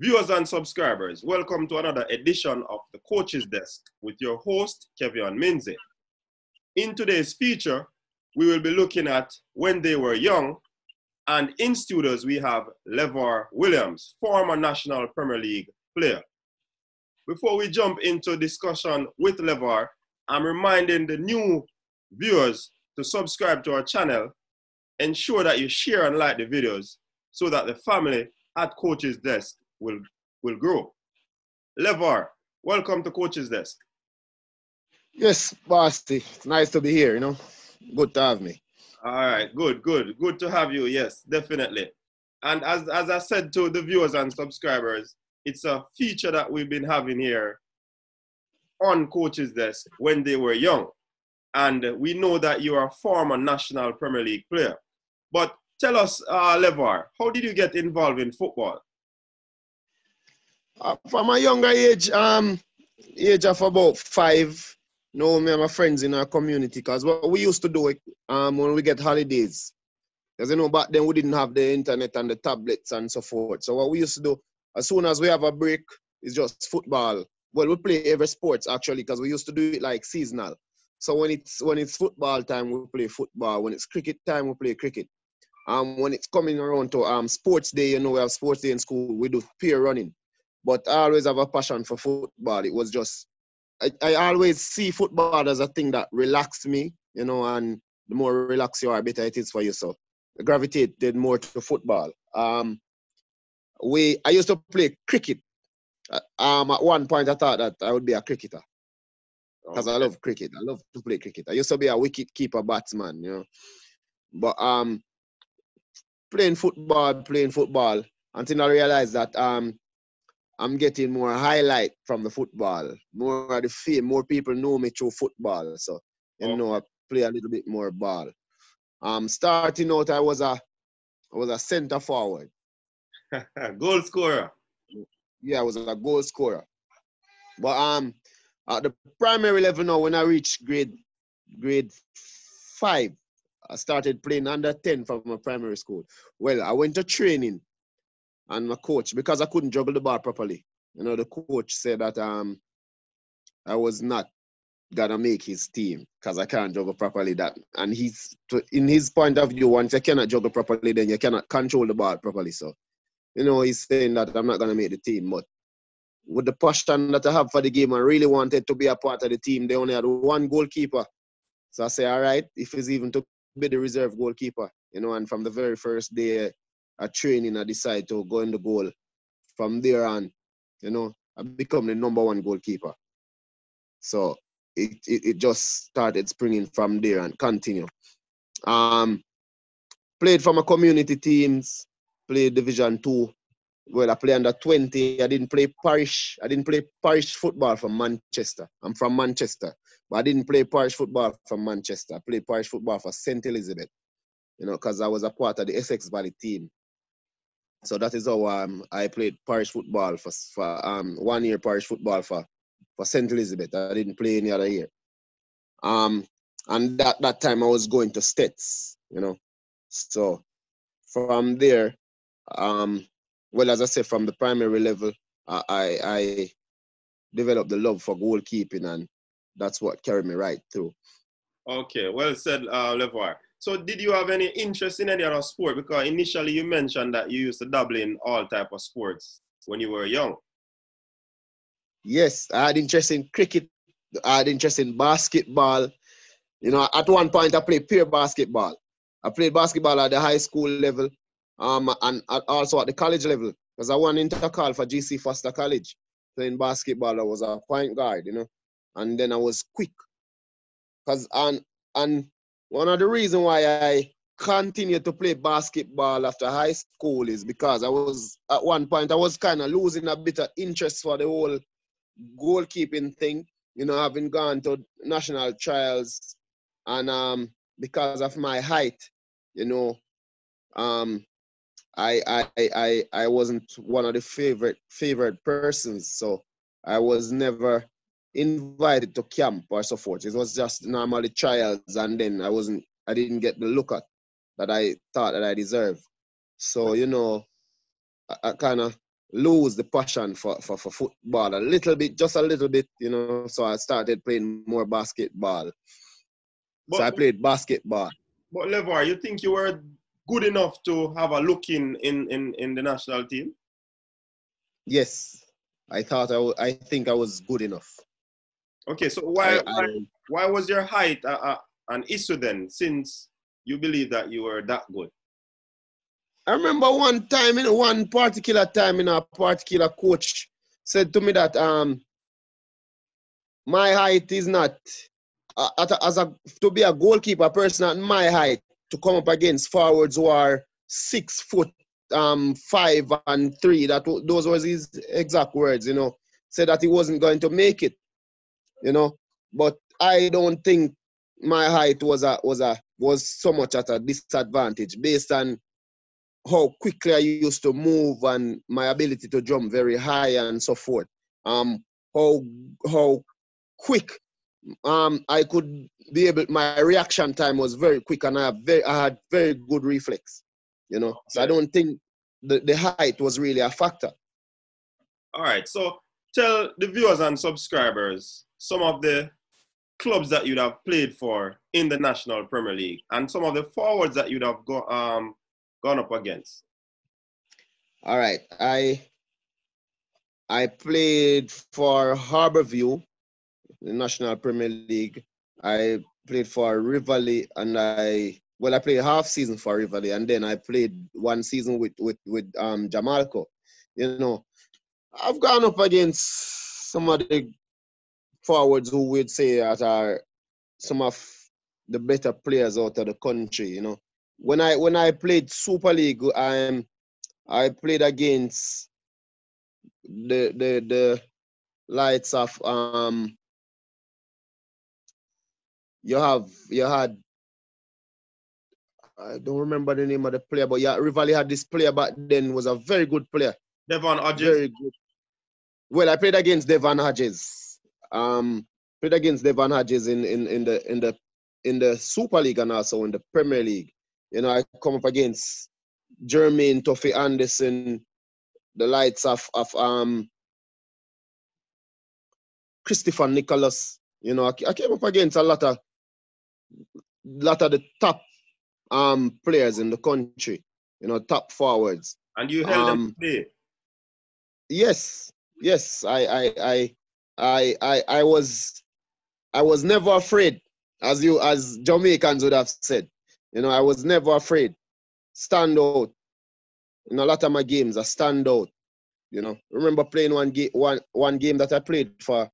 Viewers and subscribers, welcome to another edition of the Coach's Desk with your host, Kevin Minze. In today's feature, we will be looking at when they were young, and in studios we have Levor Williams, former National Premier League player. Before we jump into discussion with Levor, I'm reminding the new viewers to subscribe to our channel. Ensure that you share and like the videos so that the family at Coach's Desk will grow. Levor, welcome to Coach's Desk. Yes, Basti. It's nice to be here, Good to have me. All right, good. Good to have you, yes, definitely. And as I said to the viewers and subscribers, it's a feature that we've been having here on Coach's Desk when they were young. And we know that you are a former National Premier League player. But tell us, Levor, how did you get involved in football? From a younger age, age of about 5, me and my friends in our community, because what we used to do when we get holidays, because back then we didn't have the internet and the tablets and so forth. So what we used to do, as soon as we have a break, is just football. Well, we play every sports actually, because we used to do it like seasonal. So when it's football time, we play football. When it's cricket time, we play cricket. When it's coming around to sports day, we have sports day in school, we do peer running. But I always have a passion for football. It was just, I always see football as a thing that relaxed me, and the more relaxed you are, better it is for you. So I gravitated more to football. I used to play cricket. At one point, I thought that I would be a cricketer because I love cricket. I love to play cricket. I used to be a wicket keeper batsman, But playing football until I realized that I'm getting more highlight from the football, more of the fame, more people know me through football. So, I play a little bit more ball. Starting out, I was a center forward. Goal scorer. Yeah, I was a goal scorer. But at the primary level now, when I reached grade 5, I started playing under 10 from my primary school. Well, I went to training, and my coach, because I couldn't juggle the ball properly, the coach said that I was not gonna make his team because I can't juggle properly. And in his point of view, once you cannot juggle properly, then you cannot control the ball properly. So, he's saying that I'm not gonna make the team. But with the passion that I have for the game, I really wanted to be a part of the team. They only had one goalkeeper. So I say, all right, if it's even to be the reserve goalkeeper, and from the very first day at training, I decided to go in the goal. From there on, I become the number 1 goalkeeper. So it just started springing from there and continue. Played for my community teams, played Division 2. Well, I played under 20. I didn't play parish football from Manchester. I'm from Manchester, but I didn't play parish football from Manchester. I played parish football for St. Elizabeth, because I was a part of the Essex Valley team. So that is how I played parish football for 1 year parish football for St. Elizabeth. I didn't play any other year. And that time I was going to States, So from there, well, as I said, from the primary level, I developed the love for goalkeeping, and that's what carried me right through. Okay, well said, Levor. So did you have any interest in any other sport? Because initially you mentioned that you used to dabble in all type of sports when you were young. Yes, I had interest in cricket. I had interest in basketball. At one point I played peer basketball. I played basketball at the high school level, and also at the college level, because I won intercall for GC Foster College. Playing basketball, I was a point guard, and then I was quick. And one of the reasons why I continued to play basketball after high school is because at one point I was kind of losing a bit of interest for the whole goalkeeping thing, having gone to national trials, and because of my height, I wasn't one of the favorite persons, so I was never invited to camp or so forth. It was just normally trials, and then I didn't get the look at that I thought that I deserved. So I kind of lose the passion for football a little bit, just a little bit, you know. So I started playing more basketball. So I But played basketball. but Levor, you think you were good enough to have a look in the national team? Yes, I thought I think I was good enough. Okay, so I, why I why was your height an issue then, since you believe that you were that good? I remember one time, in one particular time, in a particular coach said to me that my height is not to be a goalkeeper person at my height to come up against forwards who are 6 foot 5 and 3. Those was his exact words, you know. Said that he wasn't going to make it, you know. But I don't think my height was so much at a disadvantage based on how quickly I used to move and my ability to jump very high and so forth. Um, how how quick I could be able. My reaction time was very quick, and I had very good reflex. You know, so I Okay. don't think the height was really a factor. All right. So tell the viewers and subscribers some of the clubs that you'd have played for in the National Premier League and some of the forwards that you'd have gone up against. All right, I played for Harbourview, the National Premier League. I played for Rivoli, and I played half season for Rivoli, and then I played one season with Jamalco. You know, I've gone up against some of the forwards who would say that are some of the better players out of the country. You know, when I played Super League, I played against the likes of you had I don't remember the name of the player, but yeah, Rivali had this player back then, was a very good player. Devon Hodges. Very good. Well, I played against Devon Hodges. Played against Devon Hodges in the Super League and also in the Premier League. You know, I come up against Jermaine Tuffy Anderson, the likes of Christopher Nicholas. You know, I came up against a lot of the top players in the country. You know, top forwards. And you held them today. Yes, yes. I was never afraid, as Jamaicans would have said. You know, I was never afraid. Stand out. In a lot of my games, I stand out. You know, remember playing one game that I played for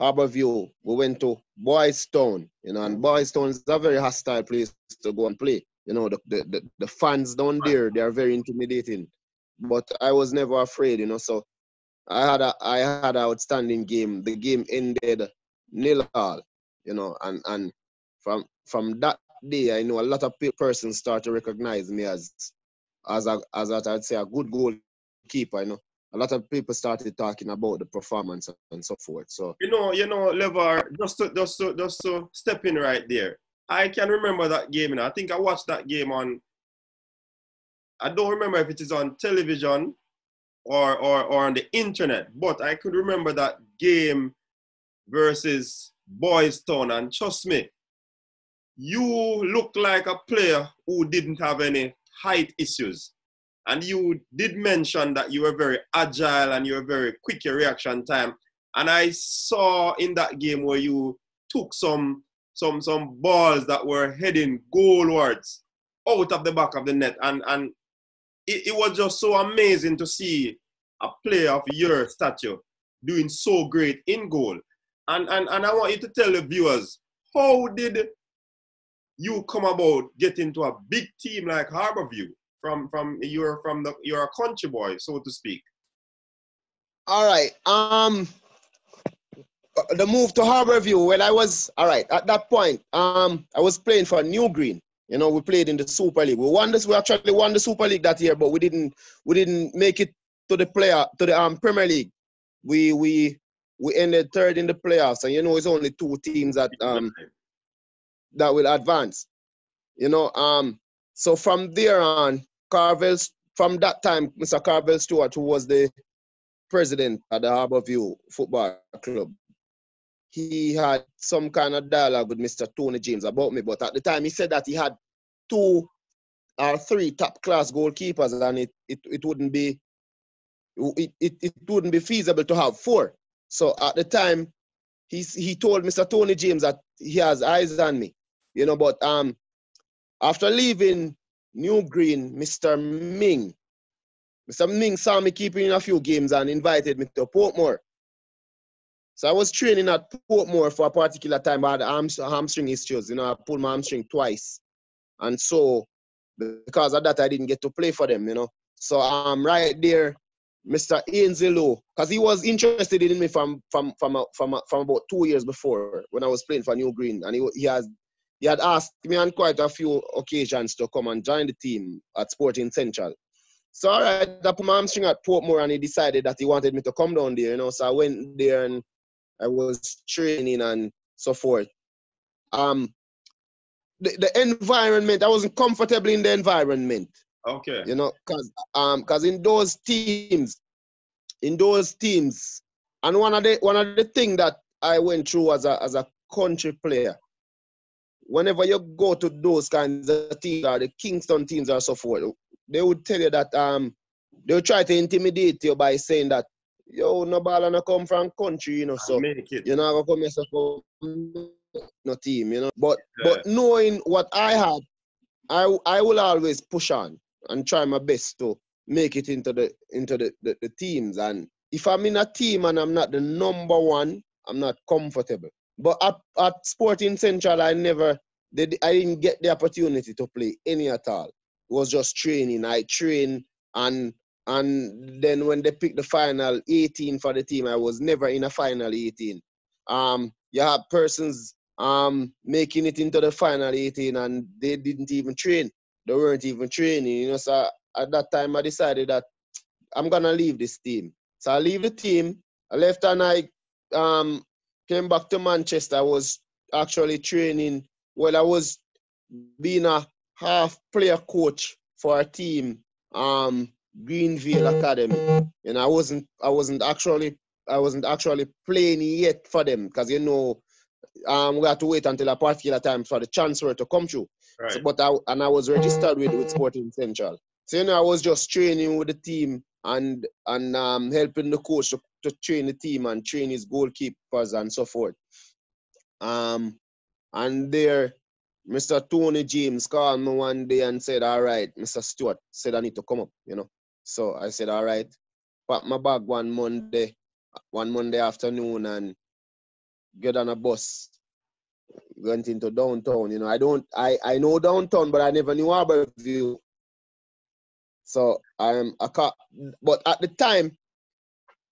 Harbourview. We went to Boys Town, you know, and Boys Town is a very hostile place to go and play. You know, the fans down there, they are very intimidating. But I was never afraid, you know. So I had an outstanding game. The game ended 0-0, you know, and from that day, I know a lot of persons start to recognize me I'd say a good goalkeeper. You know, a lot of people started talking about the performance and so forth. So You know, Levar, just to step in right there. I can remember that game. You know, I think I watched that game on. I don't remember if it is on television or on the internet, but I could remember that game versus Boys Town, and trust me, you look like a player who didn't have any height issues. And you did mention that you were very agile and you were very quick your reaction time. And I saw in that game where you took some balls that were heading goalwards out of the back of the net. And it was just so amazing to see a player of your stature doing so great in goal. And I want you to tell the viewers, how did you come about getting to a big team like Harbourview? You're a country boy, so to speak. all right. The move to Harbourview, when I was all right at that point, I was playing for New Green. You know, we played in the Super League. We actually won the Super League that year, but we didn't make it to the Premier League. We ended third in the playoffs, and you know it's only two teams that will advance. You know, so from there on, Carvel from that time, Mr. Carvel Stewart, who was the president at the Harborview Football Club, he had some kind of dialogue with Mr. Tony James about me. But at the time, he said that he had 2 or 3 top-class goalkeepers, and it wouldn't be feasible to have 4. So at the time, he told Mr. Tony James that he has eyes on me, But after leaving New Green, Mr. Ming saw me keeping in a few games and invited me to Portmore. So I was training at Portmore for a particular time. I had hamstring issues, I pulled my hamstring twice. And so, because of that, I didn't get to play for them, So right there, Mr. Ainsley, because he was interested in me from about 2 years before when I was playing for New Green. And he had asked me on quite a few occasions to come and join the team at Sporting Central. So all right, I put my hamstring at Portmore, and he decided that he wanted me to come down there, So I went there and I was training and so forth. The environment, I wasn't comfortable in the environment. Okay. Because in those teams, and one of the things that I went through as a country player, whenever you go to those kinds of teams, or the Kingston teams or so forth, they would tell you that they would try to intimidate you by saying that, yo, no ball and come from country, so you're not gonna come here so no team, But knowing what I had, I will always push on and try my best to make it into the teams. And if I'm in a team and I'm not the number one, I'm not comfortable. But at Sporting Central, I didn't get the opportunity to play any at all. It was just training. I trained, and then when they picked the final 18 for the team, I was never in a final 18. You have persons making it into the final 18 and they didn't even train. They weren't even training, So at that time, I decided that I'm gonna leave this team. So I leave the team. I left and I came back to Manchester. I was actually training. Well, I was being a half player coach for a team, Greenville Academy, and I wasn't actually playing yet for them because we had to wait until a particular time for the transfer to come through. Right. So, I was registered with Sporting Central. So I was just training with the team and helping the coach to train the team and train his goalkeepers and so forth. And there, Mr. Tony James called me one day and said, all right, Mr. Stewart said I need to come up, So I said, all right. Packed my bag one Monday afternoon and get on a bus. Went into downtown, I know downtown, but I never knew Harborview. So but at the time,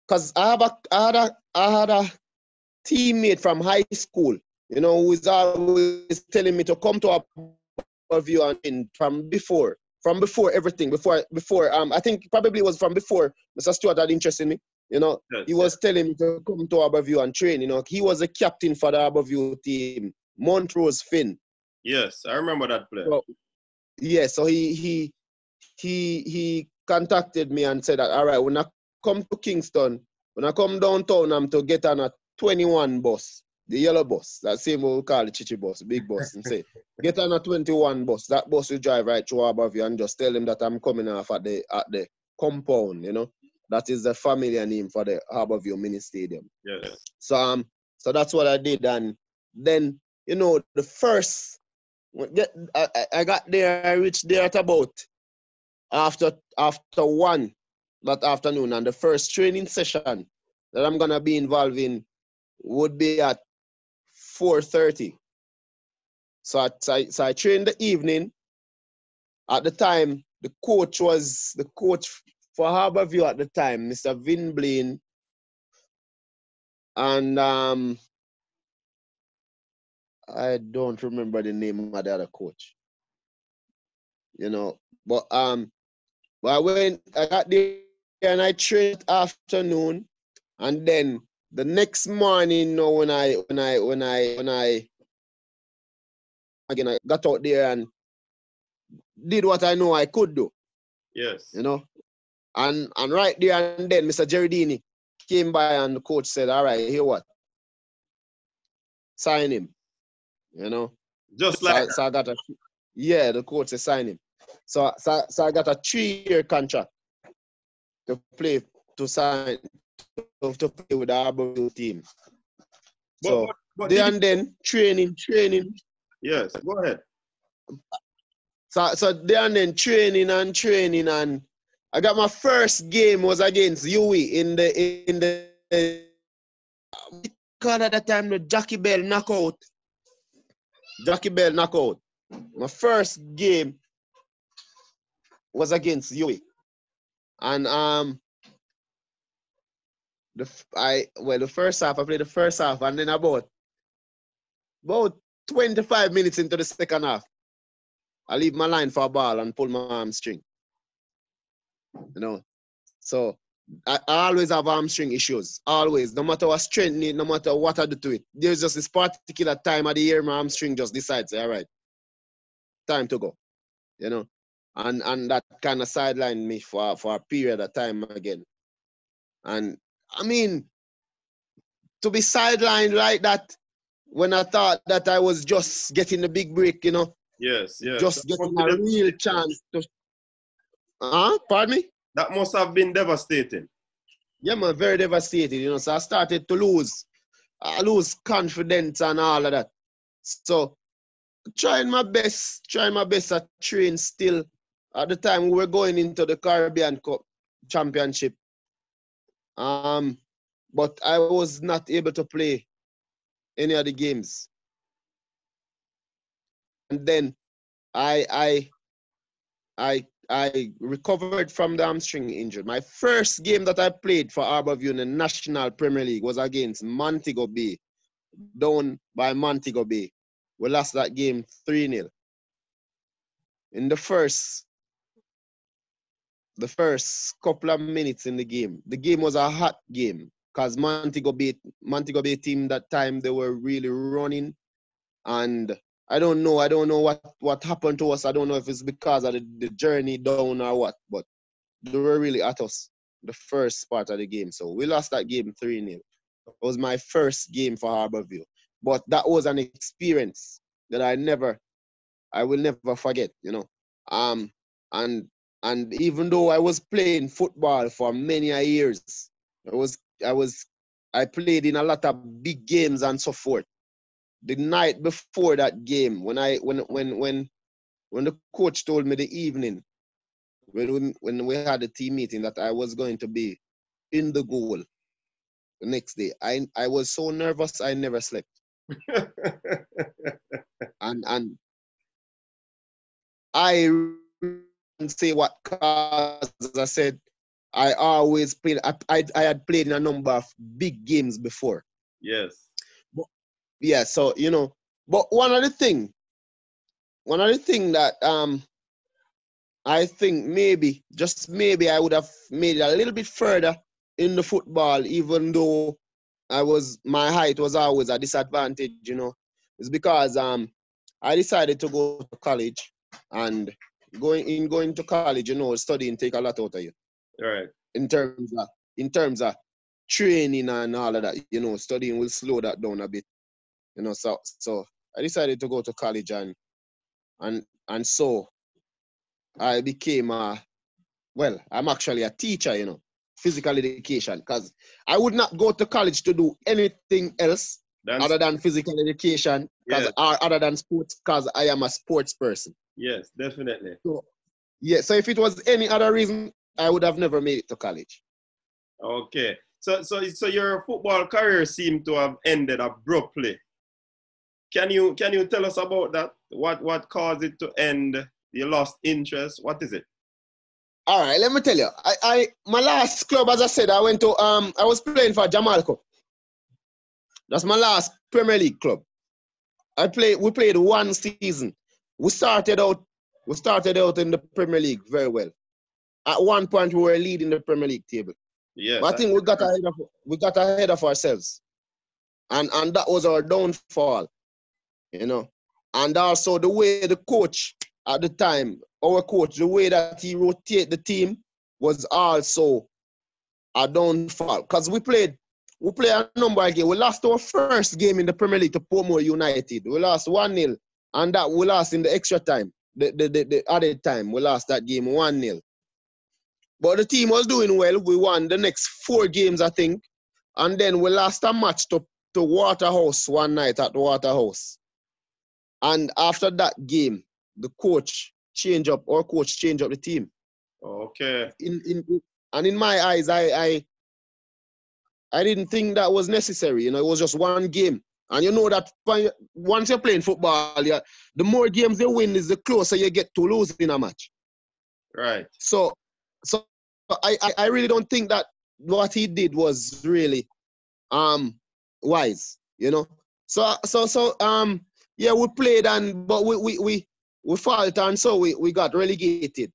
because I had a teammate from high school, who is always telling me to come to Harborview and from before everything, I think probably it was from before Mr. Stewart had interest in me. Yes, he was telling me to come to Harborview and train. He was a captain for the Harborview team, Montrose Finn. Yes, I remember that player. So he contacted me and said that, all right, when I come to Kingston, when I come downtown, I'm to get on a 21 bus, the yellow bus, that same what we call the chichi bus, big bus, and say, get on a 21 bus. That bus will drive right through Harborview and just tell him that I'm coming off at the compound, That is the familiar name for the Harborview Mini Stadium. Yes. So that's what I did, and then the first I got there, I reached there at about after 1 that afternoon, and the first training session that I'm gonna be involved in would be at 4:30. So I trained the evening. At the time, the coach for Harborview at the time, Mr. Vin Blaine, and I don't remember the name of the other coach. But I got there and I trained afternoon, and then the next morning, when I got out there and did what I know I could do. Yes. you know. And right there and then, Mr. Gerardini came by and the coach said, all right, here what? Sign him, you know. Just like So, that. so I got a, yeah, the coach said sign him. So I got a 3-year contract to play, to sign, to play with the Harborview team. But, So but, but there did you, and then, training. yes, go ahead. So there and then, training, and I got my first game was against Huey in the call at that time the Jackie Bell knockout. Jackie Bell knockout. My first game was against Huey. And the first half, I played the first half, and then about 25 minutes into the second half, I leave my line for a ball and pull my hamstring. You know. So I always have hamstring issues. Always. No matter what strengthening, no matter what I do to it. There's just this particular time of the year my hamstring just decides, all right, time to go. You know. And that kind of sidelined me for a period of time again. And I mean, to be sidelined like that when I thought that I was just getting the big break, you know, Yes, yes. just That must getting be a real devastating. chance to. Pardon me? That must have been devastating. Yeah, man, very devastated, you know. So I started to lose. I lose confidence and all of that. So trying my best at train still. At the time we were going into the Caribbean Cup Championship. But I was not able to play any of the games. And then I recovered from the hamstring injury. My first game that I played for Harborview in the National Premier League was against Montego Bay, down by Montego Bay. We lost that game 3-0. In the first couple of minutes in the game was a hot game because Montego Bay team that time, they were really running. And I don't know what happened to us. I don't know if it's because of the journey down or what, but they were really at us the first part of the game. So we lost that game 3-0. It was my first game for Harborview. But that was an experience that I will never forget, you know. Um and even though I was playing football for many years, I played in a lot of big games and so forth. The night before that game, when the coach told me the evening when we had a team meeting that I was going to be in the goal the next day, I was so nervous I never slept. And I can't say what cause. As I said, I always played. I had played in a number of big games before. Yes. But, yeah, so you know. But one of the thing that I think maybe, just maybe, I would have made it a little bit further in the football, even though my height was always a disadvantage, you know. It's because I decided to go to college, and going to college, you know, studying take a lot out of you. All right. In terms of training and all of that, you know, studying will slow that down a bit. You know, so I decided to go to college, and so I became I'm actually a teacher, you know, physical education, because I would not go to college to do anything else That's, other than physical education, yes, or other than sports, because I am a sports person. yes, definitely. So yeah, so if it was any other reason, I would have never made it to college. Okay. So your football career seemed to have ended abruptly. Can you tell us about that? What caused it to end? You lost interest. What is it? All right, let me tell you. My last club, as I said, I went to I was playing for Jamalco. That's my last Premier League club. We played one season. We started out in the Premier League very well. At one point we were leading the Premier League table. Yes. But I think we got ahead of ourselves. And that was our downfall, you know. And also the way the coach at the time, our coach, the way that he rotated the team was also a downfall. Because we played a number of games. We lost our first game in the Premier League to Portmore United. We lost 1-0, and that we lost in the extra time. The added time, we lost that game 1-0. But the team was doing well. We won the next 4 games, I think. And then we lost a match to Waterhouse one night at the Waterhouse. And after that game, our coach changed up the team. Okay. In my eyes, I didn't think that was necessary. It was just one game. And you know that once you're playing football, the more games you win is the closer you get to losing a match. Right. So I really don't think that what he did was really wise. So we played but we fought, and so we got relegated.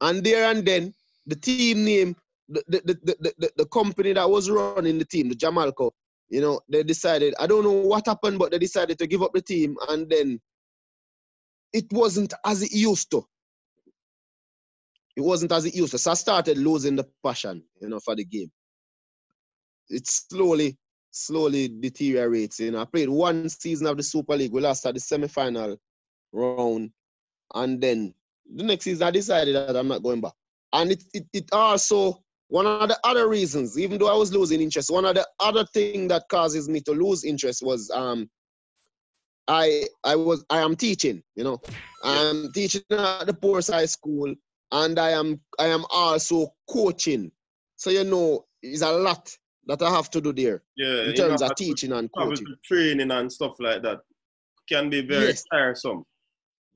And there and then the team name, the company that was running the team, the Jamalco, they decided, I don't know what happened, but they decided to give up the team, and then it wasn't as it used to. It wasn't as it used to. So I started losing the passion, for the game. It slowly deteriorates. I played one season of the Super League. We lost at the semi-final round. And then the next season I decided that I'm not going back. And it also, one of the other reasons, even though I was losing interest, one of the other thing that causes me to lose interest was I am teaching, I'm teaching at the Poor's High School, and I am also coaching. So it's a lot that I have to do there in terms of teaching and coaching. Training and stuff like that can be very tiresome.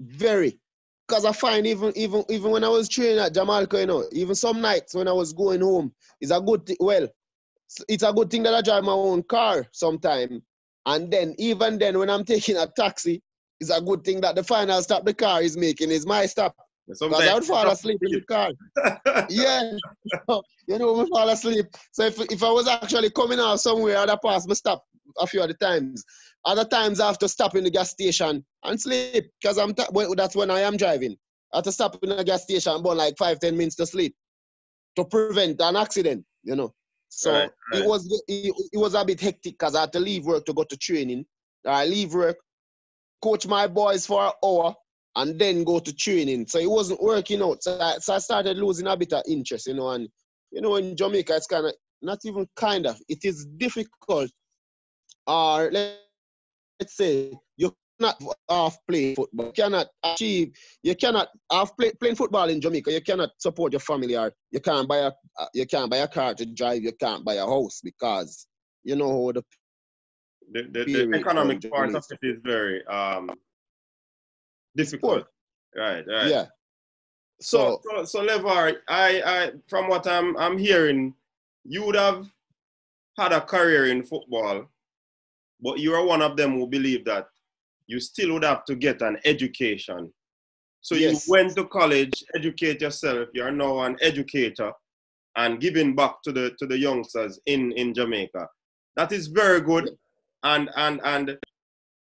Very. Because I find even when I was training at Jamalco, even some nights when I was going home, it's a good thing. Well, it's a good thing that I drive my own car sometime. And then, even then, when I'm taking a taxi, it's a good thing that the final stop the car is making is my stop. Because I would fall asleep in the car. Yeah. I fall asleep. So if I was actually coming out somewhere, I'd have passed my stop a few other times. Other times I have to stop in the gas station and sleep, because that's when I am driving. I have to stop in the gas station and burn like 5-10 minutes to sleep to prevent an accident, So right. It was a bit hectic because I had to leave work to go to training. I leave work, coach my boys for an hour, and then go to training. So it wasn't working out. So I started losing a bit of interest, and in Jamaica it's kind of, not even kind of, it is difficult, or let's say you cannot play football. You cannot playing football in Jamaica. You cannot support your family, or you can't buy a car to drive. You can't buy a house, because how the economic part of it is very difficult. Right. Yeah. So Levor, I from what I'm hearing, you would have had a career in football, but you are one of them who believe that you still would have to get an education. So yes. You went to college, educate yourself. You are now an educator and giving back to the youngsters in Jamaica. That is very good. And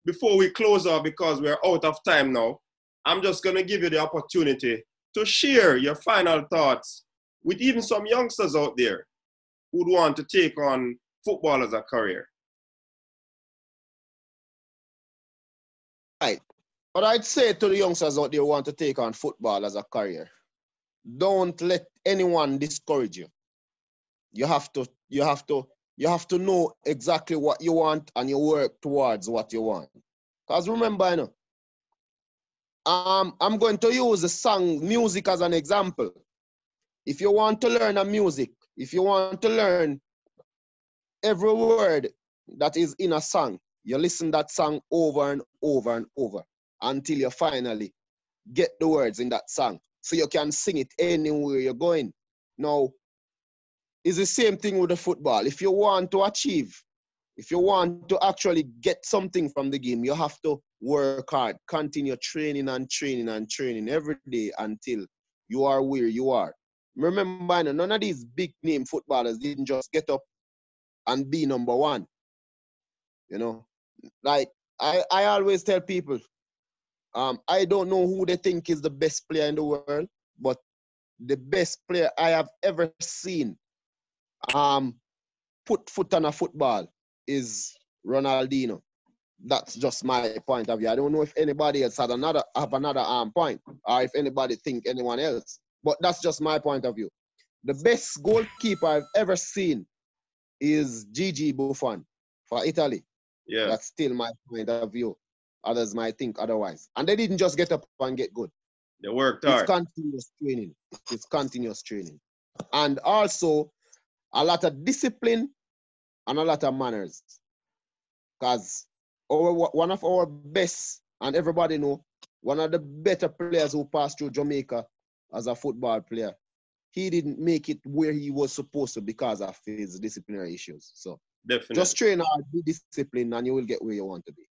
before we close off, because we're out of time now, I'm just going to give you the opportunity to share your final thoughts with even some youngsters out there who'd want to take on football as a career. Right. But I'd say to the youngsters out there who want to take on football as a career, don't let anyone discourage you. You have to know exactly what you want, and you work towards what you want. Because remember, I'm going to use the music as an example. If you want to learn a music, if you want to learn every word that is in a song, you listen that song over and over and over until you finally get the words in that song, so you can sing it anywhere you're going. Now, it's the same thing with the football. If you want to achieve, if you want to actually get something from the game, you have to work hard, continue training and training and training every day until you are where you are. Remember, none of these big name footballers didn't just get up and be number one. Like I always tell people, I don't know who they think is the best player in the world, but the best player I have ever seen put foot on a football is Ronaldinho. That's just my point of view. I don't know if anybody else have another point, or if anybody think anyone else. But that's just my point of view. The best goalkeeper I've ever seen is Gigi Buffon for Italy. Yeah. That's still my point of view. Others might think otherwise. And they didn't just get up and get good. They worked It's hard. continuous training. It's continuous training. And also a lot of discipline and a lot of manners. Because one of our best, and everybody know, one of the better players who passed through Jamaica as a football player, he didn't make it where he was supposed to because of his disciplinary issues. So Definitely. just train hard, be disciplined, and you will get where you want to be.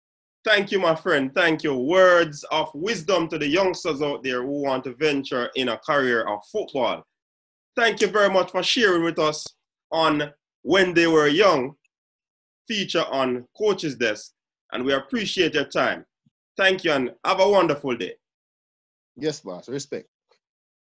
Thank you, my friend. Thank you. Words of wisdom to the youngsters out there who want to venture in a career of football. Thank you very much for sharing with us on When They Were Young, feature on Coach's Desk. And we appreciate your time. Thank you and have a wonderful day. Yes, boss. Respect.